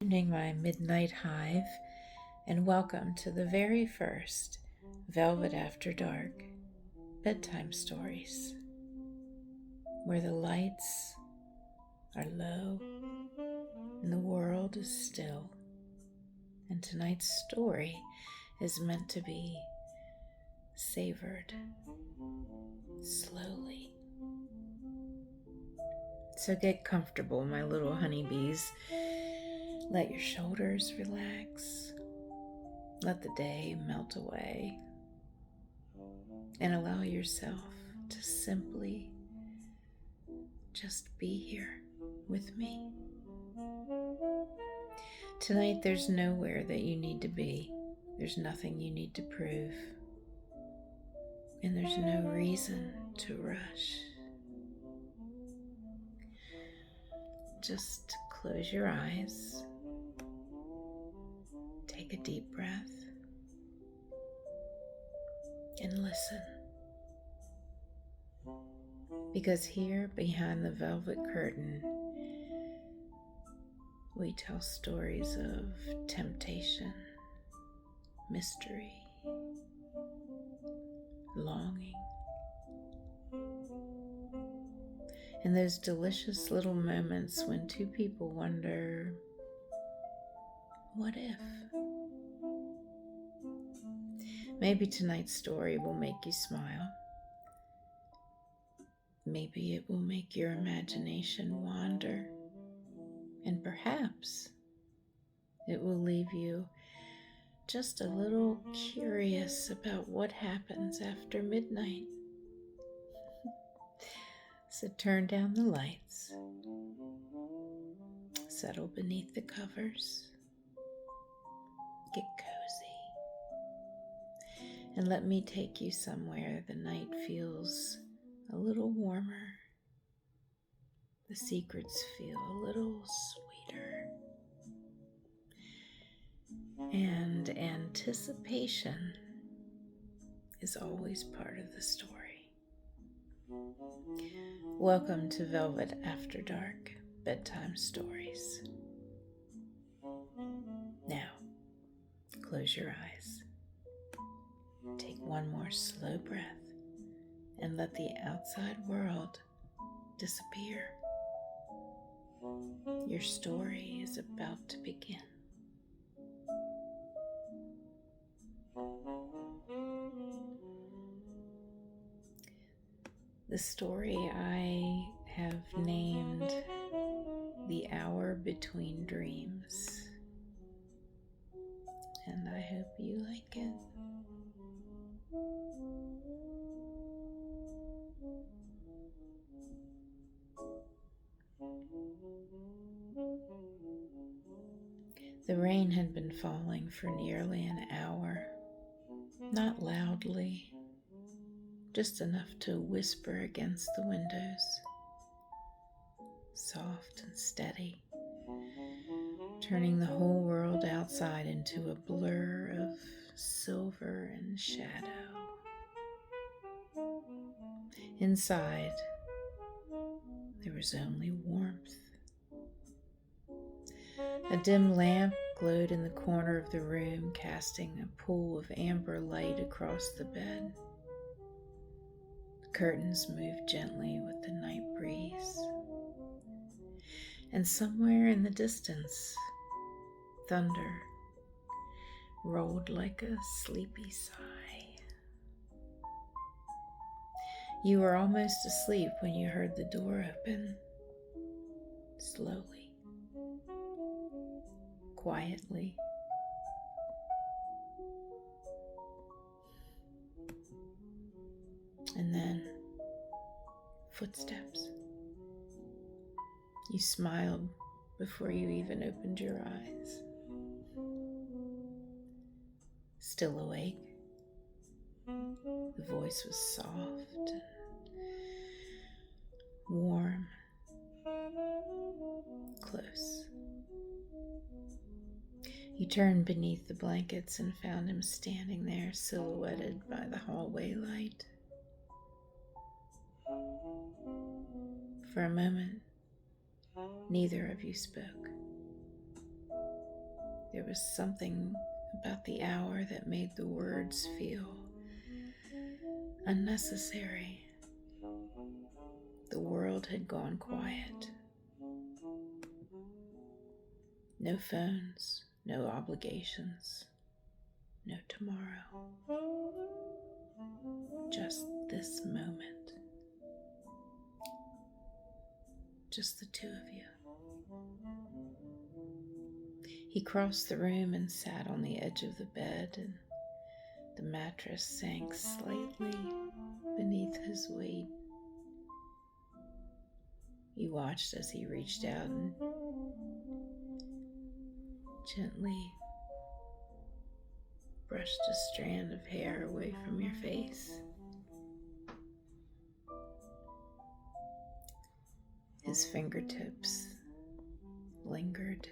Evening, my midnight hive, and welcome to the very first Velvet After Dark bedtime stories, where the lights are low and the world is still. And tonight's story is meant to be savored slowly. So get comfortable, my little honeybees. Let your shoulders relax. Let the day melt away. And allow yourself to simply just be here with me. Tonight, there's nowhere that you need to be. There's nothing you need to prove. And there's no reason to rush. Just close your eyes. Take a deep breath. And listen. Because here behind the velvet curtain, we tell stories of temptation, mystery, longing, and those delicious little moments when two people wonder, what if? Maybe tonight's story will make you smile. Maybe it will make your imagination wander. And perhaps it will leave you just a little curious about what happens after midnight. So turn down the lights, settle beneath the covers, get cozy, and let me take you somewhere the night feels a little warmer. The secrets feel a little sweeter. And anticipation is always part of the story. Welcome to Velvet After Dark Bedtime Stories. Now, close your eyes. Take one more slow breath and let the outside world disappear. Your story is about to begin. The story I have named The Hour Between Dreams, and I hope you like it. The rain had been falling for nearly an hour, not loudly, just enough to whisper against the windows, soft and steady, turning the whole world outside into a blur of silver and shadow. Inside, there was only warmth. A dim lamp glowed in the corner of the room, casting a pool of amber light across the bed. The curtains moved gently with the night breeze. And somewhere in the distance, thunder rolled like a sleepy sigh. You were almost asleep when you heard the door open, slowly. Quietly. And then footsteps. You smiled before you even opened your eyes. Still awake. The voice was soft and warm, close. You turned beneath the blankets and found him standing there, silhouetted by the hallway light. For a moment, neither of you spoke. There was something about the hour that made the words feel unnecessary. The world had gone quiet. No phones, no obligations, no tomorrow. Just this moment. Just the two of you. He crossed the room and sat on the edge of the bed, and the mattress sank slightly beneath his weight. You watched as he reached out and gently brushed a strand of hair away from your face. His fingertips lingered,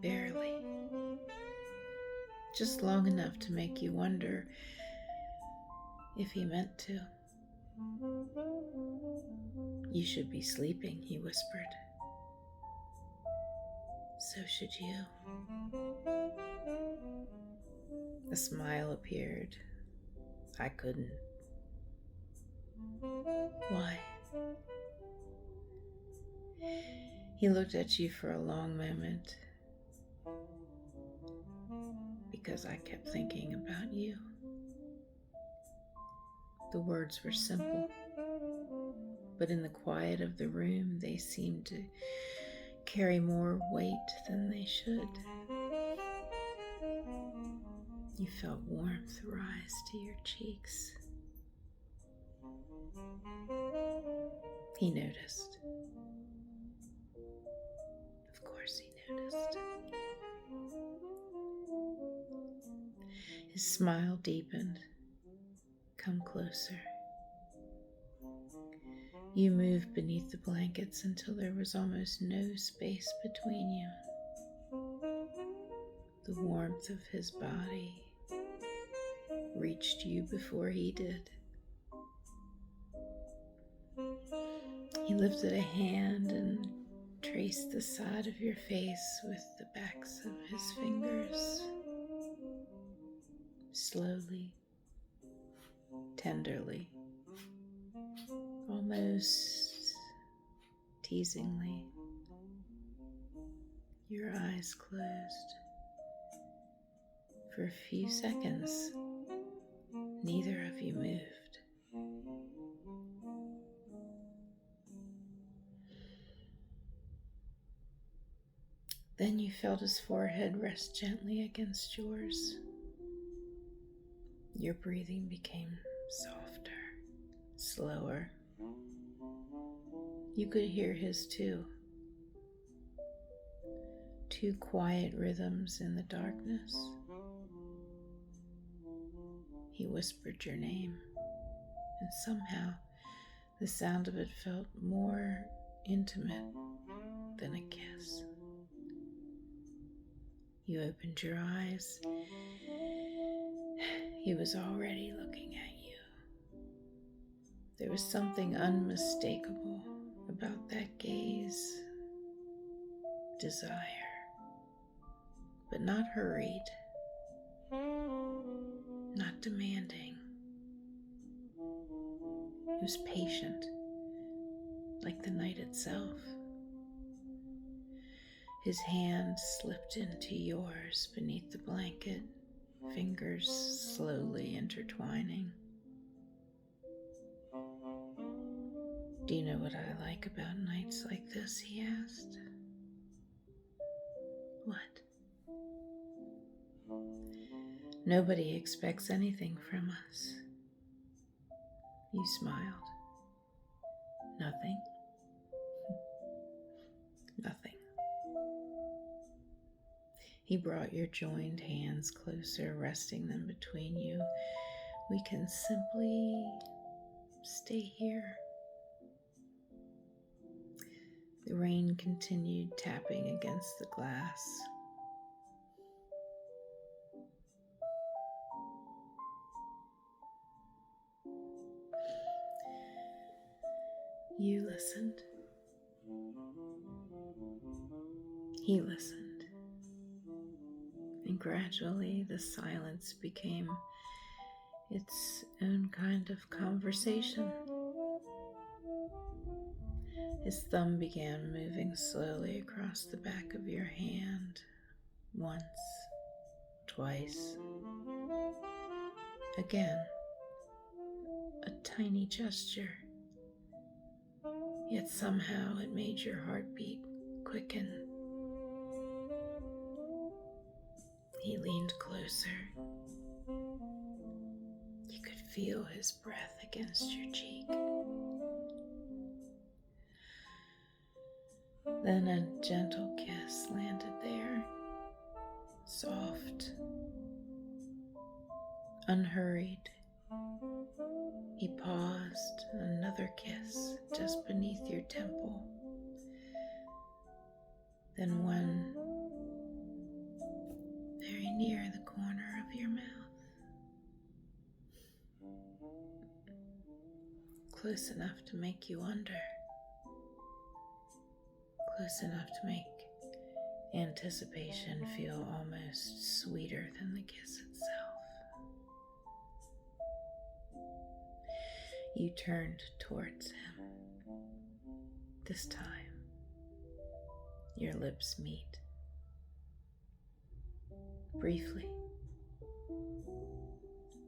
barely, just long enough to make you wonder if he meant to. You should be sleeping, he whispered. So should you. A smile appeared. I couldn't. Why? He looked at you for a long moment. Because I kept thinking about you. The words were simple, but in the quiet of the room, they seemed to carry more weight than they should. You felt warmth rise to your cheeks. He noticed. Of course he noticed. His smile deepened. Come closer. You moved beneath the blankets until there was almost no space between you. The warmth of his body reached you before he did. He lifted a hand and traced the side of your face with the backs of his fingers. Slowly, tenderly, almost teasingly. Your eyes closed. For a few seconds, neither of you moved. Then you felt his forehead rest gently against yours. Your breathing became softer, slower. You could hear his too. Two quiet rhythms in the darkness. He whispered your name, and somehow the sound of it felt more intimate than a kiss. You opened your eyes. He was already looking at you. There was something unmistakable about that gaze. Desire, but not hurried, not demanding. It was patient, like the night itself. His hand slipped into yours beneath the blanket, fingers slowly intertwining. Do you know what I like about nights like this? He asked. What? Nobody expects anything from us. You smiled. Nothing. Nothing. He brought your joined hands closer, resting them between you. We can simply stay here. The rain continued tapping against the glass. You listened. He listened, and gradually the silence became its own kind of conversation. His thumb began moving slowly across the back of your hand, once, twice, again, a tiny gesture, yet somehow it made your heartbeat quicken. He leaned closer. You could feel his breath against your cheek. Then a gentle kiss landed there, soft, unhurried. He paused, another kiss just beneath your temple. Then one very near the corner of your mouth. Close enough to make you wonder. Close enough to make anticipation feel almost sweeter than the kiss itself. You turned towards him. This time, your lips meet. Briefly,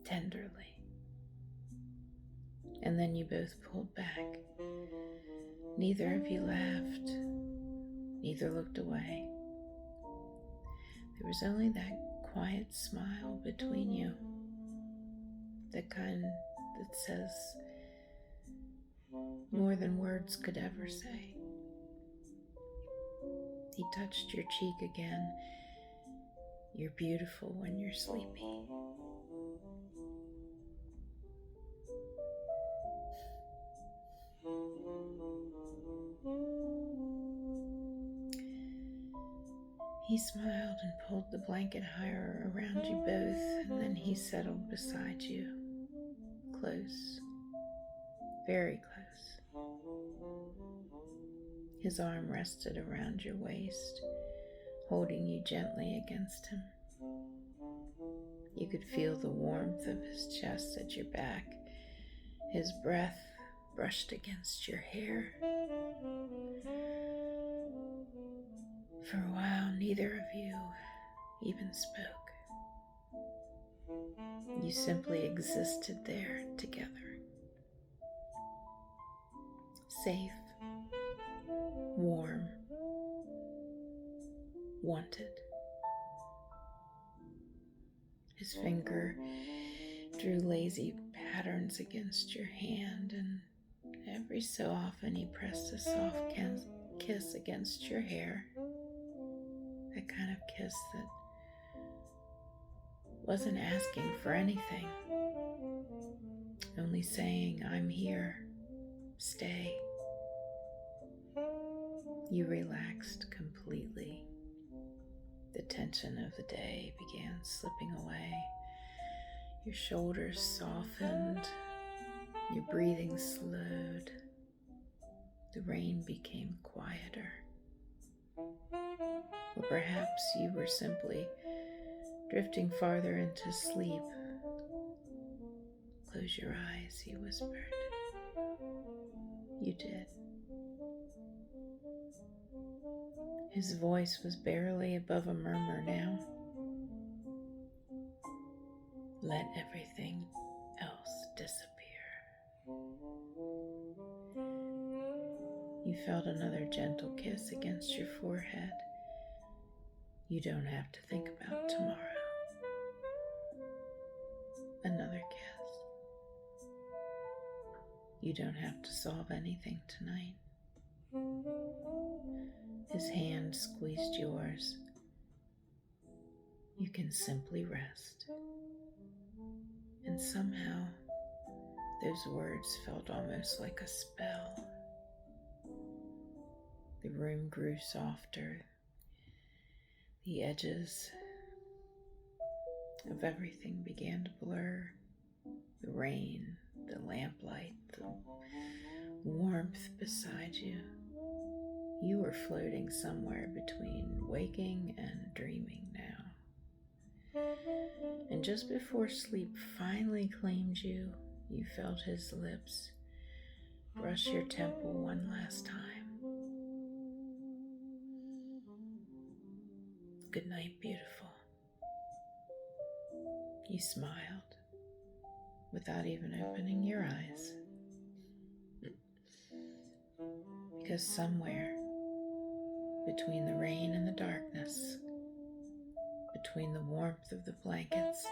tenderly, and then you both pulled back. Neither of you laughed, neither looked away. There was only that quiet smile between you, the kind that says more than words could ever say. He touched your cheek again. You're beautiful when you're sleepy. He smiled and pulled the blanket higher around you both, and then he settled beside you, close, very close. His arm rested around your waist, holding you gently against him. You could feel the warmth of his chest at your back. His breath brushed against your hair. For a while, neither of you even spoke. You simply existed there together. Safe, warm, wanted. His finger drew lazy patterns against your hand, and every so often he pressed a soft kiss against your hair. That kind of kiss that wasn't asking for anything, only saying, "I'm here, stay." You relaxed completely. The tension of the day began slipping away. Your shoulders softened, your breathing slowed. The rain became quieter. Or perhaps you were simply drifting farther into sleep. "Close your eyes," he whispered. You did. His voice was barely above a murmur now. "Let everything else disappear." You felt another gentle kiss against your forehead. "You don't have to think about tomorrow." Another kiss. "You don't have to solve anything tonight." His hand squeezed yours. "You can simply rest." And somehow, those words felt almost like a spell. The room grew softer. The edges of everything began to blur. The rain, the lamplight, the warmth beside you. You were floating somewhere between waking and dreaming now. And just before sleep finally claimed you, you felt his lips brush your temple one last time. Good night, beautiful. You smiled without even opening your eyes. Because somewhere between the rain and the darkness, between the warmth of the blankets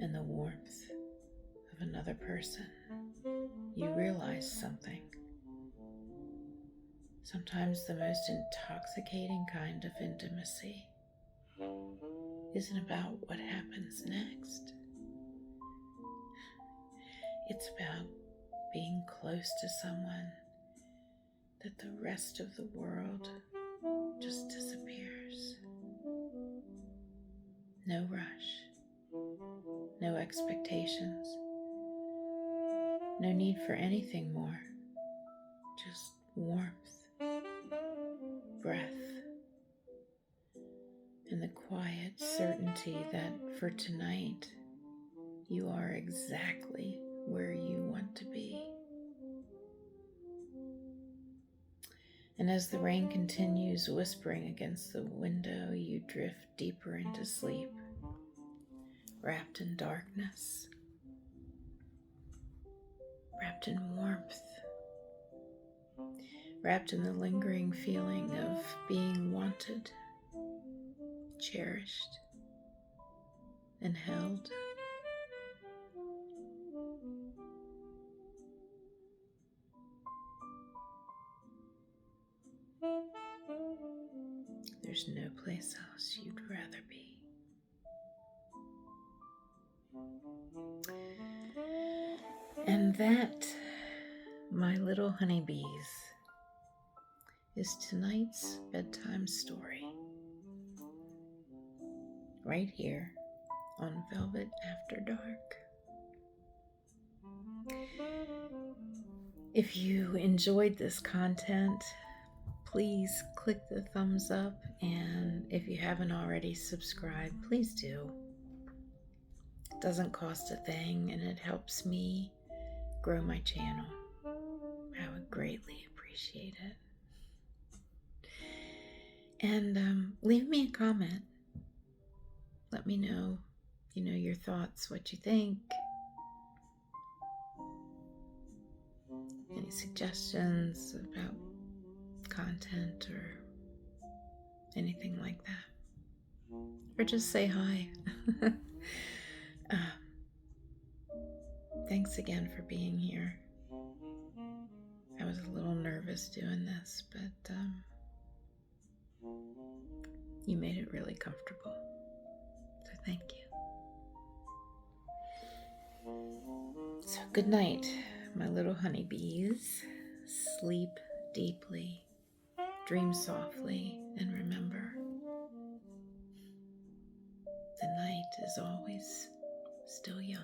and the warmth of another person, you realize something. Sometimes the most intoxicating kind of intimacy isn't about what happens next. It's about being close to someone that the rest of the world just disappears. No rush, no expectations, no need for anything more, just warmth, breath, and the quiet certainty that for tonight you are exactly where you want to be. And as the rain continues whispering against the window, you drift deeper into sleep, wrapped in darkness, wrapped in warmth, wrapped in the lingering feeling of being wanted, cherished, and held. There's no place else you'd rather be. And that, my little honeybees, is tonight's bedtime story. Right here on Velvet After Dark. If you enjoyed this content, please click the thumbs up, and if you haven't already subscribed, please do. It doesn't cost a thing, and it helps me grow my channel. I would greatly appreciate it. And leave me a comment. Let me know, your thoughts, what you think. Any suggestions about content or anything like that. Or just say hi. Thanks again for being here. I was a little nervous doing this, but you made it really comfortable. So thank you. So good night, my little honeybees. Sleep deeply, dream softly, and remember, the night is always still young.